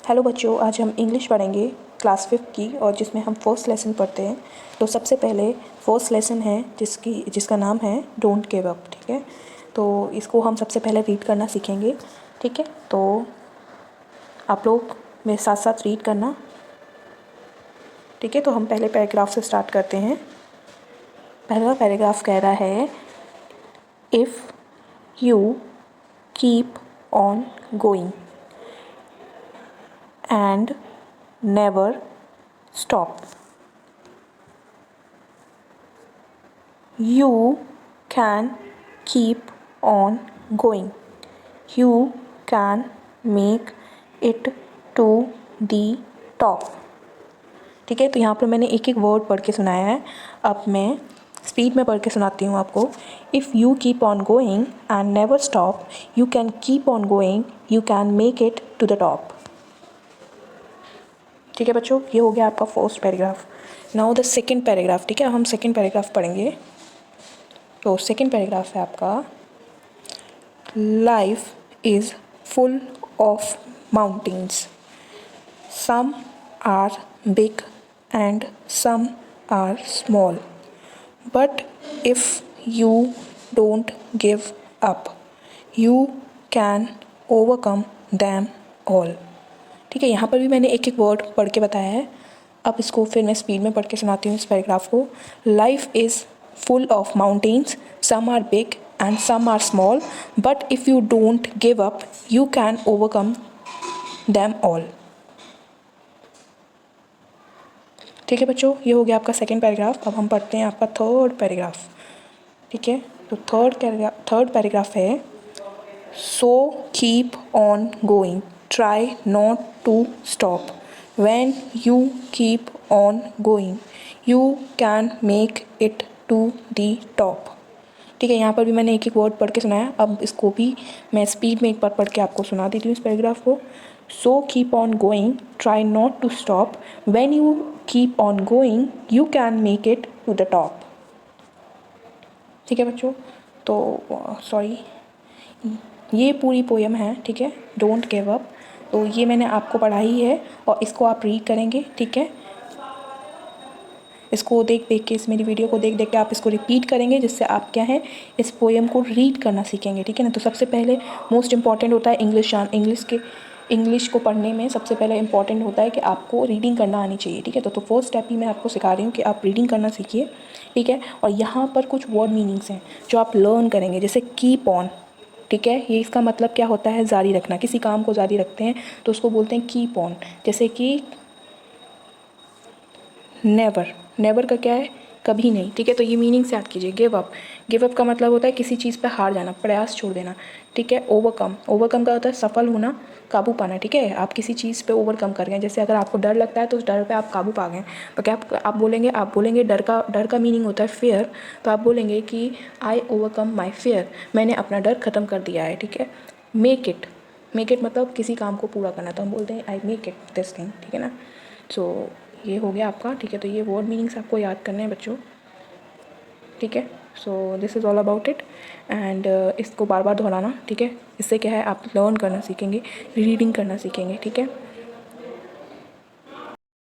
Hello बच्चों, आज हम इंग्लिश पढ़ेंगे क्लास 5 की, और जिसमें हम फर्स्ट लेसन पढ़ते हैं। तो सबसे पहले फर्स्ट लेसन है जिसका नाम है डोंट गिव अप। ठीक है, तो इसको हम सबसे पहले रीड करना सीखेंगे। ठीक है, तो आप लोग मेरे साथ साथ रीड करना। ठीक है, तो हम पहले पैराग्राफ से स्टार्ट करते हैं। पहला पैराग्राफ कह रहा है, if you keep on going and never stop, you can keep on going. You can make it to the top. ठीक है, तो यहाँ पर मैंने एक एक वर्ड पढ़ के सुनाया है। अब मैं स्पीड में पढ़ के सुनाती हूँ आपको। If you keep on going and never stop, you can keep on going, you can make it to the top. ठीक है बच्चों, ये हो गया आपका first paragraph. Now the second paragraph. ठीक है, हम सेकंड पैराग्राफ पढ़ेंगे। तो सेकंड पैराग्राफ है आपका, life is full of mountains, some are big and some are small, but if you don't give up, you can overcome them all. ठीक है, यहाँ पर भी मैंने एक एक वर्ड पढ़ के बताया है। अब इसको फिर मैं स्पीड में पढ़ के सुनाती हूँ इस पैराग्राफ को। Life is full of mountains, some are big and some are small, but if you don't give up, you can overcome them all. ठीक है बच्चों, ये हो गया आपका सेकेंड पैराग्राफ। अब हम पढ़ते हैं आपका थर्ड पैराग्राफ। ठीक है, तो थर्ड पैराग्राफ है, सो keep on going, try not to stop. When you keep on going, you can make it to the top. ठीक है, यहाँ पर भी मैंने एक एक वर्ड पढ़ के सुनाया। अब इसको भी मैं स्पीड में एक बार पढ़ के आपको सुना देती हूँ इस पैराग्राफ को। So keep on going, try not to stop, when you keep on going, you can make it to the top. ठीक है बच्चों, तो सॉरी, ये पूरी पोएम है। ठीक है, डोंट गिव अप। तो ये मैंने आपको पढ़ाई है और इसको आप रीड करेंगे। ठीक है, इसको देख देख के, इस मेरी वीडियो को देख देख के आप इसको रिपीट करेंगे, जिससे आप क्या है, इस पोएम को रीड करना सीखेंगे। ठीक है ना। तो सबसे पहले मोस्ट इम्पॉर्टेंट होता है इंग्लिश को पढ़ने में सबसे पहले इंपॉर्टेंट होता है कि आपको रीडिंग करना आनी चाहिए। ठीक है, तो फर्स्ट स्टेप ही मैं आपको सिखा रही हूँ कि आप रीडिंग करना सीखिए। ठीक है, और यहाँ पर कुछ वर्ड मीनिंग्स हैं जो आप लर्न करेंगे, जैसे कीप ऑन। ठीक है, ये इसका मतलब क्या होता है, जारी रखना। किसी काम को जारी रखते हैं तो उसको बोलते हैं कीप ऑन। जैसे कि नेवर का क्या है, कभी नहीं। ठीक है, तो ये मीनिंग से याद कीजिए। गिव अप का मतलब होता है किसी चीज़ पे हार जाना, प्रयास छोड़ देना। ठीक है, ओवरकम का होता है सफल होना, काबू पाना। ठीक है, आप किसी चीज़ पे ओवरकम कर गए। जैसे अगर आपको डर लगता है तो उस डर पे आप काबू पा गए। तो क्या आप बोलेंगे डर का मीनिंग होता है फियर। तो आप बोलेंगे कि आई ओवरकम माई फियर, मैंने अपना डर ख़त्म कर दिया है। ठीक है, मेक इट मतलब किसी काम को पूरा करना, तो हम बोलते हैं I make it this thing. ठीक है ना। सो ये हो गया आपका। ठीक है, तो ये वर्ड मीनिंग्स आपको याद करने हैं बच्चों। ठीक है, so this is all about it. And इसको बार बार दोहराना। ठीक है, इससे क्या है, आप लर्न करना सीखेंगे, रीडिंग करना सीखेंगे। ठीक है।